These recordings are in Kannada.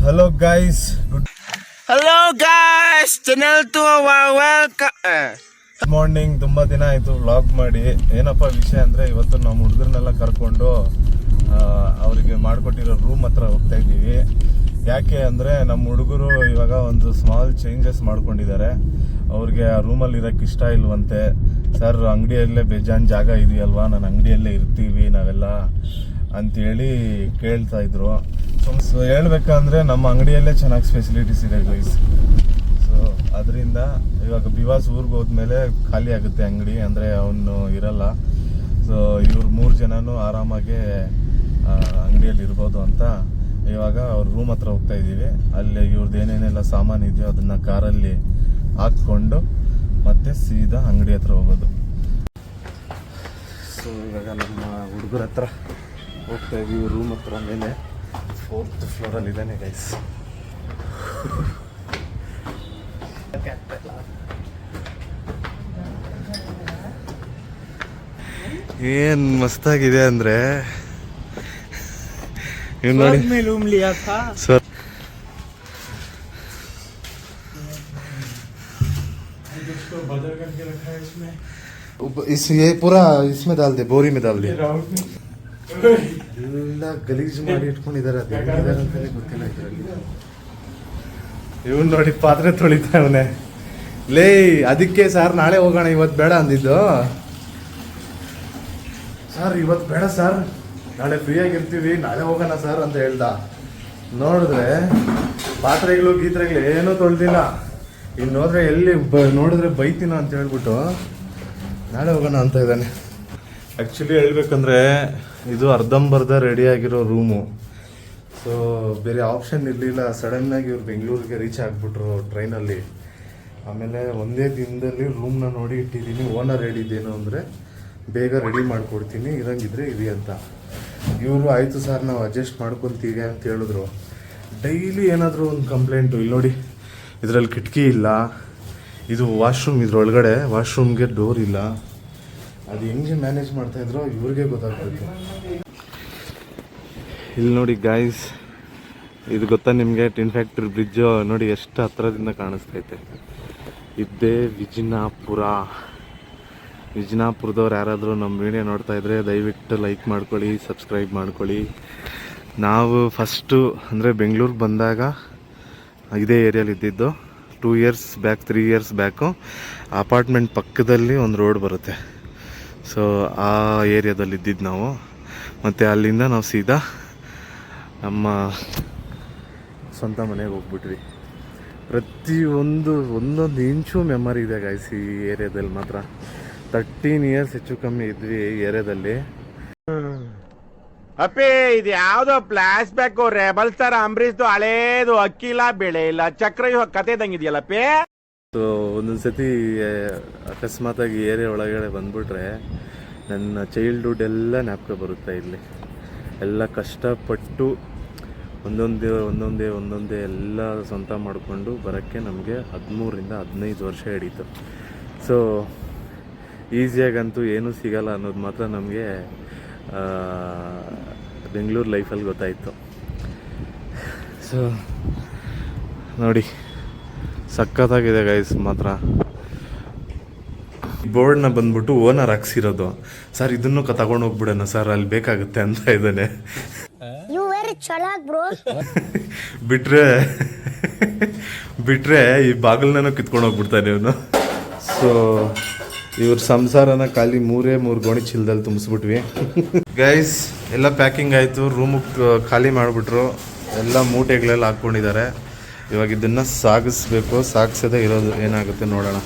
Hello guys. Hello guys, channel to welcome. Good morning. ತುಂಬಾ ದಿನ ಆಯ್ತು ವ್ಲಾಗ್ ಮಾಡಿ. ಏನಪ್ಪ ವಿಷಯ ಅಂದ್ರೆ ಇವತ್ತು ನಮ್ಮ ಹುಡುಗರನ್ನೆಲ್ಲ ಕರ್ಕೊಂಡು ಅವರಿಗೆ ಮಾಡಿಕೊಟ್ಟಿರೋ ರೂಮ್ ಹತ್ರ ಹೋಗ್ತಾ ಇದ್ದೀವಿ. ಯಾಕೆ ಅಂದ್ರೆ ನಮ್ಮ ಹುಡುಗರು ಇವಾಗ ಒಂದು ಸ್ಮಾಲ್ ಚೇಂಜಸ್ ಮಾಡ್ಕೊಂಡಿದ್ದಾರೆ. ಅವ್ರಿಗೆ ಆ ರೂಮಲ್ಲಿ ಇರಕ್ಕೆ ಇಷ್ಟ ಇಲ್ವಂತೆ. ಸರ್ ಅಂಗಡಿಯಲ್ಲೇ ಬೇಜಾನ್ ಜಾಗ ಇದೆಯಲ್ವಾ, ನಾನು ಅಂಗಡಿಯಲ್ಲೇ ಇರ್ತೀವಿ ನಾವೆಲ್ಲ ಅಂತೇಳಿ ಕೇಳ್ತಾ ಇದ್ರು. ಸೊ ಹೇಳ್ಬೇಕಂದ್ರೆ ನಮ್ಮ ಅಂಗಡಿಯಲ್ಲೇ ಚೆನ್ನಾಗಿ ಫೆಸಿಲಿಟೀಸ್ ಇದೆ ಗೈಸ್. ಸೊ ಅದರಿಂದ ಇವಾಗ ಬಿವಾಸ್ ಊರಿಗೆ ಹೋದ್ಮೇಲೆ ಖಾಲಿ ಆಗುತ್ತೆ ಅಂಗಡಿ, ಅಂದರೆ ಅವನು ಇರಲ್ಲ. ಸೊ ಇವ್ರು 3 ಜನನೂ ಆರಾಮಾಗಿ ಅಂಗಡಿಯಲ್ಲಿ ಇರ್ಬೋದು ಅಂತ ಇವಾಗ ಅವ್ರ ರೂಮ್ ಹತ್ರ ಹೋಗ್ತಾ ಇದ್ದೀವಿ. ಅಲ್ಲಿ ಇವ್ರದ್ದು ಏನೇನೆಲ್ಲ ಸಾಮಾನು ಇದೆಯೋ ಅದನ್ನ ಕಾರಲ್ಲಿ ಹಾಕ್ಕೊಂಡು ಮತ್ತೆ ಸೀದಾ ಅಂಗಡಿ ಹತ್ರ ಹೋಗೋದು. ಸೊ ಇವಾಗ ನಮ್ಮ ಹುಡುಗರ ಹತ್ರ ಹೋಗ್ತಾ ಇದೀವಿ. ರೂಮ್ ಹತ್ರ ಮೇಲೆ 4th ಫ್ಲೋರಲ್ಲಿ ಇದ್ದಾನೆ ಗೈಸ್. ಏನ್ ಮಸ್ತಾಗಿದೆ ಅಂದ್ರೆ ನೋಡಿ ಸರ್. ये पूरा इसमें डाल दे, बोरी में डाल दे. ಎಲ್ಲ ಗಲೀಜು ಮಾಡಿ ಇಟ್ಕೊಂಡಿದ್ದಾರೆ. ಅಂತಾನೆ ಗೊತ್ತಿಲ್ಲ ಇದರಲ್ಲಿ. ಇವನ್ ನೋಡಿ ಪಾತ್ರೆ ತೊಳಿತಾವನೆ. ಲೇ ಅದಕ್ಕೆ ಸರ್ ನಾಳೆ ಹೋಗೋಣ, ಇವತ್ತು ಬೇಡ ಅಂದಿದ್ದು. ಸರ್ ಇವತ್ತು ಬೇಡ ಸರ್, ನಾಳೆ ಫ್ರೀ ಆಗಿರ್ತೀವಿ, ನಾಳೆ ಹೋಗೋಣ ಸರ್ ಅಂತ ಹೇಳ್ದ. ನೋಡಿದ್ರೆ ಪಾತ್ರೆಗಳು ಗೀತ್ರೆಗಳು ಏನೂ ತೊಳ್ದಿಲ್ಲ. ಇನ್ನು ಹೋದ್ರೆ ಎಲ್ಲಿ ನೋಡಿದ್ರೆ ಬೈತೀನ ಅಂತ ಹೇಳ್ಬಿಟ್ಟು ನಾಳೆ ಹೋಗೋಣ ಅಂತ ಇದ್ದಾನೆ. ಆ್ಯಕ್ಚುಲಿ ಹೇಳ್ಬೇಕಂದ್ರೆ ಇದು ಅರ್ಧಂಬರ್ಧ ರೆಡಿ ಆಗಿರೋ ರೂಮು. ಸೊ ಬೇರೆ ಆಪ್ಷನ್ ಇರಲಿಲ್ಲ. ಸಡನ್ನಾಗಿ ಇವ್ರು ಬೆಂಗಳೂರಿಗೆ ರೀಚ್ ಆಗಿಬಿಟ್ರು ಟ್ರೈನಲ್ಲಿ. ಆಮೇಲೆ ಒಂದೇ ದಿನದಲ್ಲಿ ರೂಮ್ನ ನೋಡಿ ಇಟ್ಟಿದ್ದೀನಿ. ಓನರ್ ಹೇಳಿದ್ದೇನು ಅಂದರೆ ಬೇಗ ರೆಡಿ ಮಾಡಿಕೊಡ್ತೀನಿ, ಇರಂಗಿದ್ರೆ ಇರಿ ಅಂತ. ಇವರು ಆಯಿತು ಸರ್ ನಾವು ಅಡ್ಜಸ್ಟ್ ಮಾಡ್ಕೊತೀವಿ ಅಂತ ಹೇಳಿದ್ರು. ಡೈಲಿ ಏನಾದರೂ ಒಂದು ಕಂಪ್ಲೇಂಟು. ಇಲ್ಲಿ ನೋಡಿ ಇದರಲ್ಲಿ ಕಿಟಕಿ ಇಲ್ಲ, ಇದು ವಾಶ್ರೂಮ್, ಇದ್ರೊಳಗಡೆ ವಾಶ್ರೂಮ್ಗೆ ಡೋರ್ ಇಲ್ಲ. ಅದು ಹೆಂಗೆ ಮ್ಯಾನೇಜ್ ಮಾಡ್ತಾಯಿದ್ರೋ ಇವ್ರಿಗೆ ಗೊತ್ತಾಗ್ಬೇಕು. ಇಲ್ಲಿ ನೋಡಿ ಗಾಯ್ಸ್, ಇದು ಗೊತ್ತಾ ನಿಮಗೆ? ಟಿನ್ ಫ್ಯಾಕ್ಟ್ರಿ ಬ್ರಿಡ್ಜು ನೋಡಿ ಎಷ್ಟು ಹತ್ರದಿಂದ ಕಾಣಿಸ್ತೈತೆ. ಇದ್ದೇ ವಿಜಯಪುರದವ್ರು ಯಾರಾದರೂ ನಮ್ಮ ವಿಡಿಯೋ ನೋಡ್ತಾ ಇದ್ರೆ ದಯವಿಟ್ಟು ಲೈಕ್ ಮಾಡ್ಕೊಳ್ಳಿ, ಸಬ್ಸ್ಕ್ರೈಬ್ ಮಾಡ್ಕೊಳ್ಳಿ. ನಾವು ಫಸ್ಟು ಅಂದರೆ ಬೆಂಗಳೂರಿಗೆ ಬಂದಾಗ ಇದೇ ಏರಿಯಲ್ಲಿ ಇದ್ದಿದ್ದು. 2 years back 3 years back apartment ಪಕ್ಕದಲ್ಲಿ ಒಂದು ರೋಡ್ ಬರುತ್ತೆ. ಸೊ ಆ ಏರಿಯಾದಲ್ಲಿ ಇದ್ದಿದ್ದು ನಾವು. ಮತ್ತು ಅಲ್ಲಿಂದ ನಾವು ಸೀದಾ ನಮ್ಮ ಸ್ವಂತ ಮನೆಗೆ ಹೋಗ್ಬಿಟ್ವಿ. ಒಂದೊಂದು ಇಂಚು ಮೆಮರಿ ಇದೆ ಗಾಯ್ಸ್ ಈ ಏರಿಯಾದಲ್ಲಿ ಮಾತ್ರ. 13 years ಹೆಚ್ಚು ಕಮ್ಮಿ ಇದ್ವಿ ಈ ಏರಿಯಾದಲ್ಲಿ. ಅಪ್ಪಿ ಇದು ಯಾವ್ದೋ ಫ್ಲಾಶ್ ಬ್ಯಾಕ್ ರೆಬಲ್ ಸ್ಟಾರ್ ಅಂಬರೀಶ್ದು ಹಳೇದು ಅಕ್ಕಿಲ್ಲ ಬೆಳೆ ಇಲ್ಲ ಚಕ್ರ ಕತೆ ಇದಂಗಿದೆಯಲ್ಲಪ್ಪಿ. ಸೊ ಒಂದೊಂದು ಸತಿ ಅಕಸ್ಮಾತಾಗಿ ಏರಿಯಾ ಒಳಗಡೆ ಬಂದ್ಬಿಟ್ರೆ ನನ್ನ ಚೈಲ್ಡ್ಹುಡ್ ಎಲ್ಲ ಜ್ಞಾಪಕ ಬರುತ್ತೆ. ಇಲ್ಲಿ ಎಲ್ಲ ಕಷ್ಟಪಟ್ಟು ಒಂದೊಂದೇ ಎಲ್ಲ ಸ್ವಂತ ಮಾಡಿಕೊಂಡು ಬರೋಕ್ಕೆ ನಮಗೆ 13ರಿಂದ 15 ವರ್ಷ ಹಿಡೀತು. ಸೊ ಈಸಿಯಾಗಂತೂ ಏನೂ ಸಿಗಲ್ಲ ಅನ್ನೋದು ಮಾತ್ರ ನಮಗೆ ಬೆಂಗಳೂರು ಲೈಫಲ್ಲಿ ಗೊತ್ತಾಯಿತು. ಸೊ ನೋಡಿ ಸಖತ್ತಾಗಿದೆ ಗೈಸ್ ಮಾತ್ರ. ಬೋರ್ಡ್ನ ಬಂದ್ಬಿಟ್ಟು ಓನರ್ ಹಾಕ್ಸಿರೋದು. ಸರ್ ಇದನ್ನು ತಗೊಂಡು ಹೋಗ್ಬಿಡೋಣ ಸರ್, ಅಲ್ಲಿ ಬೇಕಾಗುತ್ತೆ ಅಂತ ಇದ್ದಾನೆ. ಬಿಟ್ರೆ ಈ ಬಾಗಿಲನ್ನ ಕಿತ್ಕೊಂಡು ಹೋಗ್ಬಿಡ್ತಾನೆ ಇವನು. ಸೊ ಇವ್ರ ಸಂಸಾರನ ಖಾಲಿ 3 ಗೋಣಿ ಚೀಲದಲ್ಲಿ ತುಂಬಿಸ್ಬಿಟ್ವಿ. ಗೈಸ್ ಎಲ್ಲ ಪ್ಯಾಕಿಂಗ್ ಆಯಿತು, ರೂಮು ಖಾಲಿ ಮಾಡಿಬಿಟ್ರು, ಎಲ್ಲ ಮೂಟೆಗಳೆಲ್ಲ ಹಾಕ್ಕೊಂಡಿದ್ದಾರೆ. ಇವಾಗ ಇದನ್ನು ಸಾಗಿಸ್ಬೇಕು. ಸಾಗಿಸೋದೇ ಇರೋದು, ಏನಾಗುತ್ತೆ ನೋಡೋಣ.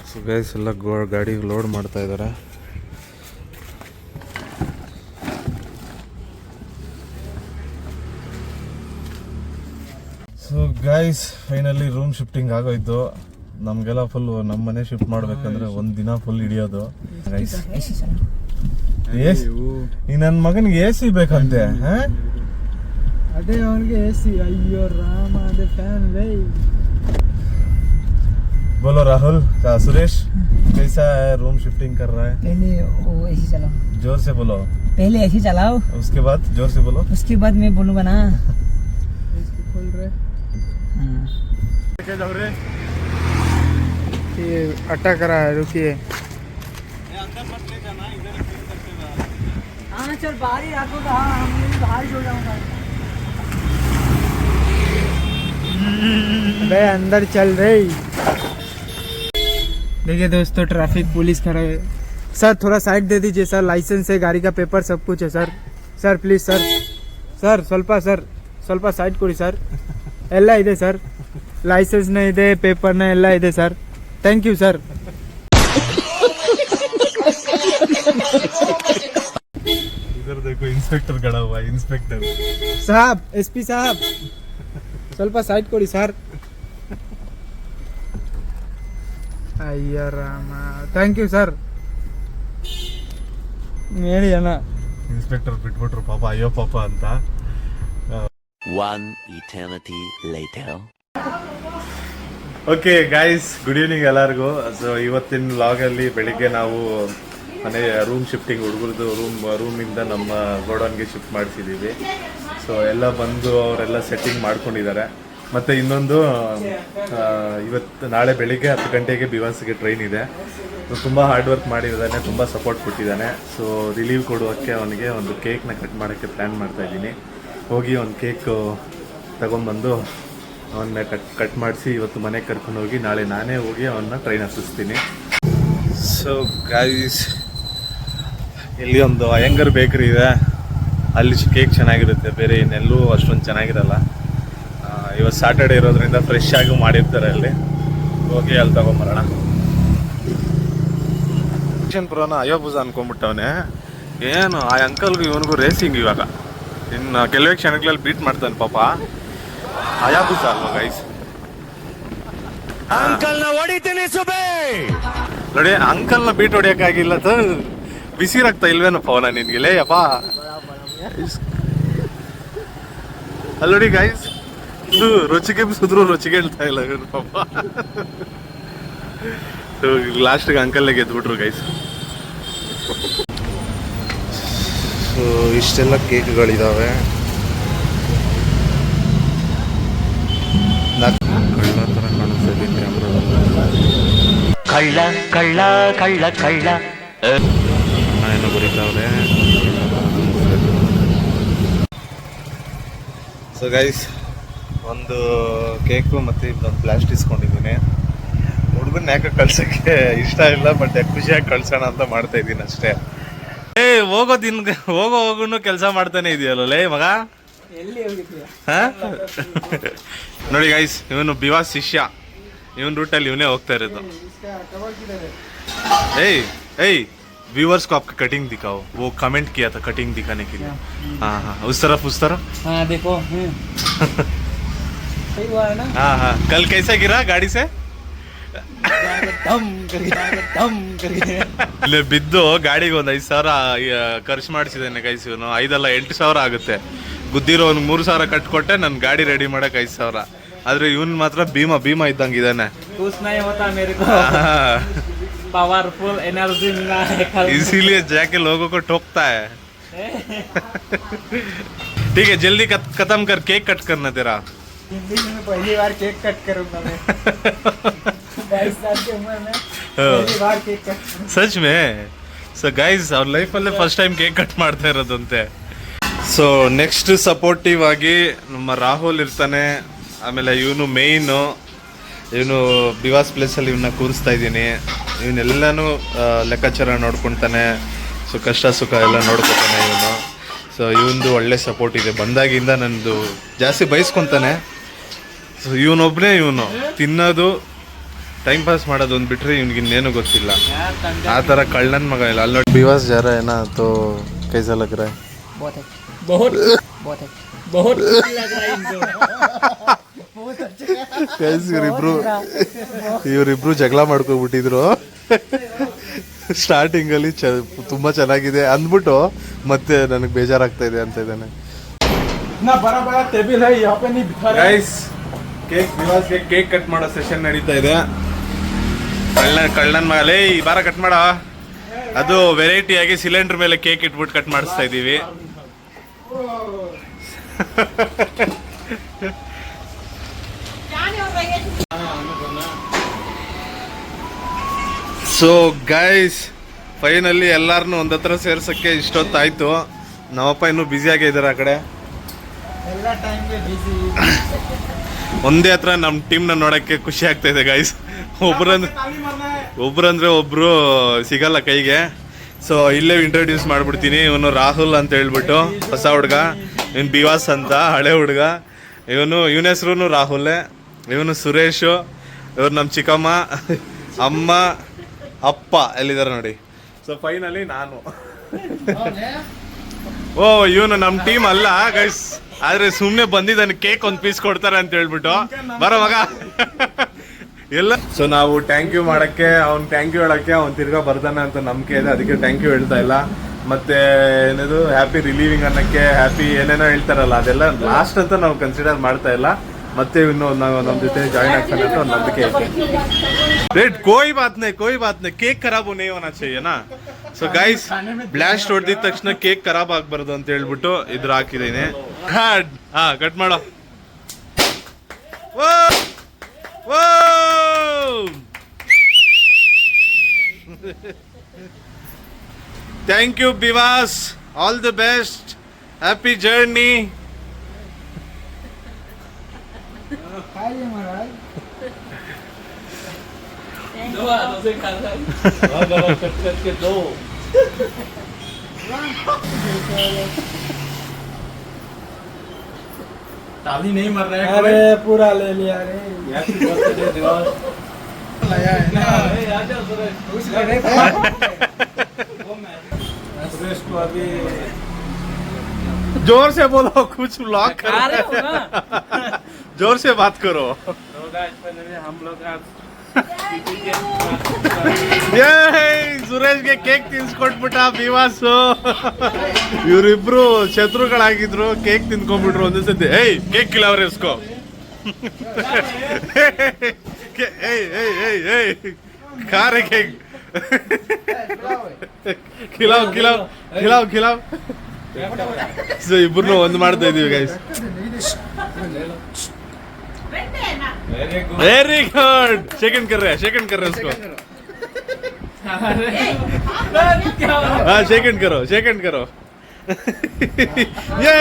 ಸೊ ಗೈಸ್ ಎಲ್ಲ ಗಾಡಿ ಲೋಡ್ ಮಾಡ್ತಾ ಇದ್ದಾರೆ. So guys finally room shifting ಆಗೋಯ್ತು. ನಮಗೆಲ್ಲ ಫುಲ್ ನಮ್ಮ ಮನೆ ಶಿಫ್ಟ್ ಮಾಡ್ಬೇಕಂದ್ರೆ ಒಂದು ದಿನ ಫುಲ್ ಹಿಡಿಯೋದು ಗೈಸ್. ಈ ನನ್ನ ಮಗನಿಗೆ AC ಬೇಕಂತೆ. ಅದೇ ಅವನಿಗೆ AC. ಅಯ್ಯೋ ರಾಮ, ಅದೇ ಫ್ಯಾನ್. बोलो राहुल का सुरेश कैसा है रूम शिफ्टिंग कर रहा है? पहले वो ऐसे चलाओ, जोर से बोलो। पहले ऐसे चलाओ, उसके बाद जोर से बोलो। उसके बाद मैं बोलूँगा ना। इसको खोल रहे ये अटक रहा है, रुकिए। हाँ चल बाहर ही रखो, हम बाहर ही सो जाऊंगा। अबे अंदर चल रही। देखिए दोस्तों, ट्रैफिक पुलिस खड़ा है। सर थोड़ा साइड दे दीजिए सर, लाइसेंस है, गाड़ी का पेपर सब कुछ है sir. Sir please sir, sir ಸ್ವಲ್ಪ ಸೈಡ್ ಕೊಡಿ ಸರ್, ಎಲ್ಲ ಇದೆ ಸರ್, ಲೈಸೆನ್ಸ್ನ ಇದೆ, ಪೇಪರ್ನ ಎಲ್ಲ ಇದೆ ಸರ್, ಥ್ಯಾಂಕ್ ಯು ಸರ್. इधर देखो इंस्पेक्टर खड़ा हुआ है, इंस्पेक्टर ಸಾಬ್, SP ಸಾಬ್ ಸ್ವಲ್ಪ ಸೈಡ್ ಕೊಡಿ ಸರ್. ಅಯ್ಯ ರಾಮ, ಥ್ಯಾಂಕ್ ಯು ಸರ್. ಹೇಳಿ ಅಣ್ಣ. ಇನ್ಸ್ಪೆಕ್ಟರ್ ಬಿಟ್ಬಿಟ್ರು ಪಾಪ, ಅಯ್ಯೋ ಪಾಪ ಅಂತ. One eternity later. Okay guys, good evening ಎಲ್ಲರಿಗೂ. ಸೊ ಇವತ್ತಿನ ವ್ಲಾಗಲ್ಲಿ ಬೆಳಿಗ್ಗೆ ನಾವು ಮನೆ ರೂಮ್ ಶಿಫ್ಟಿಂಗ್, ಹುಡುಗರದು ರೂಮಿಂದ ನಮ್ಮ ಗೋಡೌನ್ಗೆ ಶಿಫ್ಟ್ ಮಾಡಿಸಿದ್ದೀವಿ. ಸೊ ಎಲ್ಲ ಬಂದು ಅವರೆಲ್ಲ ಸೆಟ್ಟಿಂಗ್ ಮಾಡ್ಕೊಂಡಿದ್ದಾರೆ. ಮತ್ತು ಇನ್ನೊಂದು ನಾಳೆ ಬೆಳಿಗ್ಗೆ 10 ಗಂಟೆಗೆ ಬಿವಾನ್ಸ್ಗೆ ಟ್ರೈನ್ ಇದೆ. ತುಂಬ ಹಾರ್ಡ್ ವರ್ಕ್ ಮಾಡಿದ್ದಾನೆ, ತುಂಬ ಸಪೋರ್ಟ್ ಕೊಟ್ಟಿದ್ದಾನೆ. ಸೊ ರಿಲೀವ್ ಕೊಡೋಕ್ಕೆ ಅವನಿಗೆ ಒಂದು ಕೇಕ್ನ ಕಟ್ ಮಾಡೋಕ್ಕೆ ಪ್ಲ್ಯಾನ್ ಮಾಡ್ತಾಯಿದ್ದೀನಿ. ಹೋಗಿ ಒಂದು ಕೇಕ್ ತಗೊಂಬಂದು ಅವನ್ನ ಕಟ್ ಮಾಡಿಸಿ ಇವತ್ತು ಮನೆಗೆ ಕರ್ಕೊಂಡು ಹೋಗಿ ನಾಳೆ ನಾನೇ ಹೋಗಿ ಅವನ್ನ ಟ್ರೈನ್ ಹತ್ತಿಸ್ತೀನಿ. ಸೊ ಗೈಸ್, ಇಲ್ಲಿ ಒಂದು ಅಯ್ಯಂಗರ್ ಬೇಕ್ರಿ ಇದೆ, ಅಲ್ಲಿ ಕೇಕ್ ಚೆನ್ನಾಗಿರುತ್ತೆ, ಬೇರೆ ಇನ್ನೆಲ್ಲೂ ಅಷ್ಟೊಂದು ಚೆನ್ನಾಗಿರಲ್ಲ. ಇವತ್ತು ಸ್ಯಾಟರ್ಡೆ ಇರೋದ್ರಿಂದ ಫ್ರೆಶ್ ಆಗಿ ಮಾಡಿರ್ತಾರೆ ಅಲ್ಲಿ. ಹೋಗಿ ಅಲ್ಲಿ ತಗೊಂಬರೋಣ. ಪ್ರೋನ ಅಯೋಬುಜ ಅನ್ಕೊಂಡ್ಬಿಟ್ಟವನೆ. ಏನು ಆ ಅಂಕಲ್ಗೂ ಇವನಿಗೂ ರೇಸಿಂಗ್ ಇವಾಗ. ಇನ್ನು ಕೆಲವೇ ಕ್ಷಣಗಳಲ್ಲಿ ಬೀಟ್ ಮಾಡ್ತಾನೆ ಪಾಪ. ಅಯಾಬುಜ ಅಲ್ವಾ ಗೈಸ್? ಅಂಕಲ್ನ ಹೊಡಿತೀನಿ ಸುಬೇ. ನೋಡಿ, ಅಂಕಲ್ನ ಬೀಟ್ ಹೊಡಿಯೋಕ್ಕಾಗಿಲ್ಲ. ಬಿಸಿ ರಕ್ತ ಇಲ್ವೇನಪ್ಪ ಅವನ ನಿನ್ಗೆ? ಲೇಯಪ್ಪ ಅಲ್ಲಿ ನೋಡಿ ಗೈಸ್, ಇದು ರುಚಿಗೆ ಸುದ್ರು ರುಚಿಗೆ ಹೇಳ್ತಾ ಇಲ್ಲ ಇವನು ಪಾಪ. ಲಾಸ್ಟ್ಗೆ ಅಂಕಲ್ನೇ ಗೆದ್ಬಿಟ್ರು ಗೈಸ್. ಸೊ ಇಷ್ಟೆಲ್ಲ ಕೇಕ್ಗಳಿದಾವೆ. ಕಳ್ಳ ಥರ ಕಾಣಿಸ್ತಾ ಇದೆ ಕ್ಯಾಮ್ರಾದಲ್ಲಿ. ಕಳ್ಳ ಕಳ್ಳ ಕಳ್ಳ ಕಳ್ಳ. ಏನೋ ಬರೀತಾವ್ರೆ. ಸೊ ಗೈಸ್, ಒಂದು ಕೇಕು ಮತ್ತು ಇನ್ನೊಂದು ಪ್ಲಾಸ್ಟಿಕ್ ಇಸ್ಕೊಂಡಿದ್ದೀನಿ. ಹುಡುಗನ್ನ ಯಾಕೆ ಕಳ್ಸೋಕ್ಕೆ ಇಷ್ಟ ಇಲ್ಲ, ಬಟ್ ಖುಷಿಯಾಗಿ ಕಳ್ಸೋಣ ಅಂತ ಮಾಡ್ತಾ ಇದ್ದೀನಿ ಅಷ್ಟೇ. ಹೋಗೋನು ಕೆಲಸ ಮಾಡ್ತಾನೆ ಇದೆಯಲ್ಲ ಲೇ ಮಗ. ಎಲ್ಲಿ ಹೋಗಿದ್ಯಾ? ನೋಡಿ ಗೈಸ್, ಇವನು ಬಿವಾಸ್ ಶಿಷ್ಯ. ಇವನ್ ರೂಟಲ್ಲಿ ಇವನೇ ಹೋಗ್ತಾ ಇರೋದು. ಏಯ್ व्यूअर्स को आपका कटिंग दिखाओ. वो कमेंट किया था कटिंग दिखाने के लिए. हाँ उस तरफ हाँ देखो. सही हुआ है ना? हाँ कल कैसे गिरा गाड़ी से? दम करके ಇಲ್ಲೇ ಬಿದ್ದು ಗಾಡಿಗೆ ಒಂದು 5,000 ಖರ್ಚು ಮಾಡಿಸಿದ್ದೇನೆ ಗೈಸ್. ಇವನು 5 ಅಲ್ಲ 8,000 ಆಗುತ್ತೆ. ಗುದ್ದಿರೋ ಅವ್ನಿಗೆ 3,000 ಕಟ್ಕೊಟ್ಟೆ ನನ್ನ ಗಾಡಿ ರೆಡಿ ಮಾಡಕ್ 5,000. ಆದ್ರೆ ಇವನ್ ಮಾತ್ರ ಭೀಮ ಇದ್ದಂಗೆ ಇದ್ದಾನೆ. पावरफुल एनर्जी मिला है कल, इसीलिए जाके लोगों को ठोकता है. ठीक है, जल्दी खत्म कर, केक कट करना तेरा. जिंदगी में पहली बार केक कट करूंगा मैं. 22 साल की उम्र में पहली बार केक कट. सच में. ಸೊ ಗೈಸ್, ಅವ್ರ ಲೈಫಲ್ಲೇ ಫಸ್ಟ್ ಟೈಮ್ ಕೇಕ್ ಕಟ್ ಮಾಡ್ತಾ ಇರೋದಂತೆ. ಸೊ ನೆಕ್ಸ್ಟ್ ಸಪೋರ್ಟಿವ್ ಆಗಿ ನಮ್ಮ ರಾಹುಲ್ ಇರ್ತಾನೆ. ಆಮೇಲೆ ಇವನು ಮೇಯ್ನು, ಇವನು ಬಿವಾಸ್ ಪ್ಲೇಸಲ್ಲಿ ಇವನ್ನ ಕೂರಿಸ್ತಾ ಇದ್ದೀನಿ. ಇವನ್ನೆಲ್ಲನೂ ಲೆಕ್ಕಾಚಾರ ನೋಡ್ಕೊತಾನೆ. ಸೊ ಕಷ್ಟ ಸುಖ ಎಲ್ಲ ನೋಡ್ಕೊತಾನೆ ಇವನು. ಸೊ ಇವನದು ಒಳ್ಳೆ ಸಪೋರ್ಟ್ ಇದೆ. ಬಂದಾಗಿಂದ ನನ್ನದು ಜಾಸ್ತಿ ಬಯಸ್ಕೊತಾನೆ. ಸೊ ಇವನೊಬ್ಬನೇ, ಇವನು ತಿನ್ನೋದು ಟೈಮ್ ಪಾಸ್ ಮಾಡೋದು ಒಂದು ಬಿಟ್ಟರೆ ಇವ್ನಿಗಿನ್ನೇನು ಗೊತ್ತಿಲ್ಲ. ಆ ಥರ ಕಳ್ಳನ ಮಗ ಇಲ್ಲ. ಅಲ್ಲಿ ನೋಡಿ ಬಿವಾಸ್ ಜಾರ ಏನಾ ತೋ ಕೈಸಾ ಲಗ್ ರಹಾ ಹೈ? बहुत लग रहा है इनको. ಇವರಿಬ್ರು ಜಗಳ ಮಾಡ್ಕೊಬಿಟ್ಟಿದ್ರು ಸ್ಟಾರ್ಟಿಂಗ್ ಅಲ್ಲಿ. ತುಂಬಾ ಚೆನ್ನಾಗಿದೆ ಅಂದ್ಬಿಟ್ಟು ಮತ್ತೆ ನನಗೆ ಬೇಜಾರಾಗ್ತಾ ಇದೆ ಅಂತ ಇದ್ದಾನೆ. बड़ा टेबल है यहाँ पे नहीं बिठा रहे. ಗೈಸ್, ಕೇಕ್ ಕಟ್ ಮಾಡೋ ಸೆಷನ್ ನಡೀತಾ ಇದೆ. ಕಳ್ಳನ್ ಮಗಲೇ ಈ ಬಾರ ಕಟ್ ಮಾಡ. ಅದು ವೆರೈಟಿ ಆಗಿ ಸಿಲಿಂಡರ್ ಮೇಲೆ ಕೇಕ್ ಇಟ್ಬಿಟ್ಟು ಕಟ್ ಮಾಡಿಸ್ತಾ ಇದೀವಿ. ಸೊ ಗೈಸ್, ಫೈನಲಿ ಎಲ್ಲಾರನ್ನು ಒಂದತ್ರ ಸೇರ್ಸಕ್ಕೆ ಇಷ್ಟೊತ್ತಾಯ್ತು. ನಮ್ಮಪ್ಪ ಇನ್ನೂ ಬ್ಯುಸಿ ಆಗಿದ್ದಾರೆ ಆ ಕಡೆ. ಒಂದೇ ಹತ್ರ ನಮ್ಮ ಟೀಮ್ನ ನೋಡಕ್ಕೆ ಖುಷಿ ಆಗ್ತಾ ಇದೆ ಗೈಸ್. ಒಬ್ರಂದ್ರೆ ಒಬ್ರು ಸಿಗಲ್ಲ ಕೈಗೆ. ಸೊ ಇಲ್ಲೇ ಇಂಟ್ರೊಡ್ಯೂಸ್ ಮಾಡ್ಬಿಡ್ತೀನಿ. ಇವನು ರಾಹುಲ್ ಅಂತ ಹೇಳ್ಬಿಟ್ಟು ಹೊಸ ಹುಡುಗ, ಇವನು ಬಿವಾಸ್ ಅಂತ ಹಳೆ ಹುಡುಗ. ಇವನ ಹೆಸರು ರಾಹುಲ್. ಇವನು ಸುರೇಶು. ಇವ್ರು ನಮ್ಮ ಚಿಕ್ಕಮ್ಮ, ಅಮ್ಮ, ಅಪ್ಪ ಎಲ್ಲಿದ್ದಾರೆ ನೋಡಿ. ಸೊ ಫೈನಲಿ ನಾನು. ಓ ಇವನು ನಮ್ಮ ಟೀಮ್ ಅಲ್ಲ ಗೈಸ್, ಆದ್ರೆ ಸುಮ್ಮನೆ ಬಂದಿದ್ದಾನೆ ಕೇಕ್ ಒಂದು ಪೀಸ್ ಕೊಡ್ತಾರೆ ಅಂತ ಹೇಳ್ಬಿಟ್ಟು. ಬರೋ ಮಗ ಎಲ್ಲ. ಸೊ ನಾವು ಥ್ಯಾಂಕ್ ಯು ಮಾಡಕ್ಕೆ, ಅವ್ನು ಥ್ಯಾಂಕ್ ಯು ಹೇಳಕ್ಕೆ ಅವ್ನು ತಿರ್ಗಾ ಬರ್ತಾನೆ ಅಂತ ನಂಬಿಕೆ ಇದೆ, ಅದಕ್ಕೆ ಥ್ಯಾಂಕ್ ಯು ಹೇಳ್ತಾ ಇಲ್ಲ. ಮತ್ತೆ ಏನದು ಹ್ಯಾಪಿ ರಿಲೀವಿಂಗ್ ಅನ್ನಕ್ಕೆ, ಹ್ಯಾಪಿ ಏನೇನೋ ಹೇಳ್ತಾರಲ್ಲ, ಅದೆಲ್ಲ ಲಾಸ್ಟ್ ಅಂತ ನಾವು ಕನ್ಸಿಡರ್ ಮಾಡ್ತಾ ಇಲ್ಲ. ಮತ್ತೆ ಇನ್ನು ನಾವು ನಮ್ಮ ಜೊತೆ ಜಾಯಿನ್ ಆಗ್ತಾನೆ ಅಂತ ಒಂದು ನಂಬಿಕೆ ಇದೆ. ರೇಟ್ कोई बात नहीं, ಕೇಕ್ ಖರಾಬ್ ಹೋನೇ ಹೋನಾ चाहिए ना. ಸೊ ಗೈಸ್, ಬ್ಲಾಸ್ಟ್ ಹೊಡೆದಿದ ತಕ್ಷಣ ಕೇಕ್ ಖರಾಬ್ ಆಗ್ಬಾರ್ದು ಅಂತ ಹೇಳ್ಬಿಟ್ಟು ಇದ್ರ ಹಾಕಿದ್ದೀನಿ. ಹಾ ಕಟ್ ಮಾಡೋ. ಥ್ಯಾಂಕ್ ಯು ಬಿವಾಸ್, all the best, happy journey. ताली नहीं मर रहा है। अरे पूरा ले लिया रे। लाया है ना। सुरेश को अभी जोर से बोलो, कुछ व्लॉग कर रहे हो ना। जोर से बात करो. हम लोग ಸುರೇಶ್ಗೆ ಕೇಕ್ ತಿನ್ಸ್ಕೊಟ್ಬಿಟ್ಟ ಬಿವಾಸು. ಇವರಿಬ್ರು ಶತ್ರುಗಳಾಗಿದ್ರು, ಕೇಕ್ ತಿನ್ಕೊಂಡ್ಬಿಟ್ರು ಒಂದೇ ಸತಿ. ಏಯ್ ಕೇಕ್ ಕಿಲಾವ್ರೆ ಇಸ್ಕೋ. ಖಾರೆ ಕೇಕ್ ಕಿಲಾವ್. ಸೊ ಇಬ್ರು ಒಂದ್ ಮಾಡ್ತಾ ಇದೀವಿ ಗೈಸ್. Very good. सेकंड कर रहे हैं उसको. हाँ सेकंड करो. ये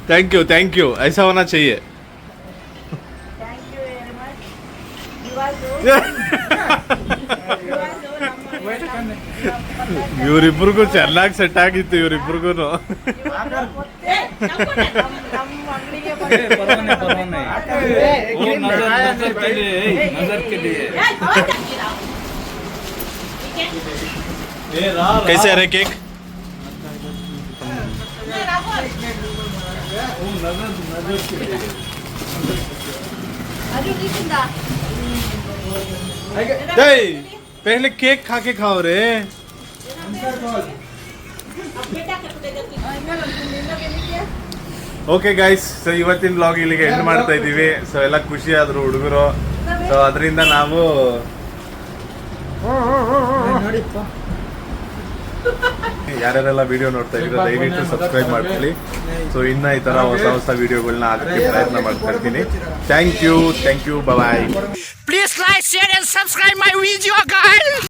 थैंक यू, ऐसा होना चाहिए. ಇವರಿಬ್ರಿಗೂ ಚೆನ್ನಾಗಿ ಸೆಟ್ ಆಗಿತ್ತು. ಇವರಿಬ್ರಿಗೂ कैसे आ रहे केक? पहले केक खा के खाओ रे. ಓಕೆ ಗೈಸ್, ಸೊ ಇವತ್ತಿನ ಬ್ಲಾಗ್ ಇಲ್ಲಿಗೆ ಎಂಡ್ ಮಾಡ್ತಾ ಇದ್ದೀವಿ. ಸೊ ಎಲ್ಲ ಖುಷಿ ಆದ್ರು ಹುಡುಗರು. ಸೊ ಅದರಿಂದ ನಾವು ಯಾರ್ಯಾರೆಲ್ಲ ವಿಡಿಯೋ ನೋಡ್ತಾ ಇದ್ರೆ ದಯವಿಟ್ಟು ಸಬ್ಸ್ಕ್ರೈಬ್ ಮಾಡ್ಕೊಳ್ಳಿ. ಸೊ ಇನ್ನ ಈ ತರ ಹೊಸ ವಿಡಿಯೋಗಳನ್ನ ಹಾಕಕ್ಕೆ ಪ್ರಯತ್ನ ಮಾಡ್ತಾ ಇರ್ತೀನಿ. Thank you, bye. Please like, share and subscribe my video, guys.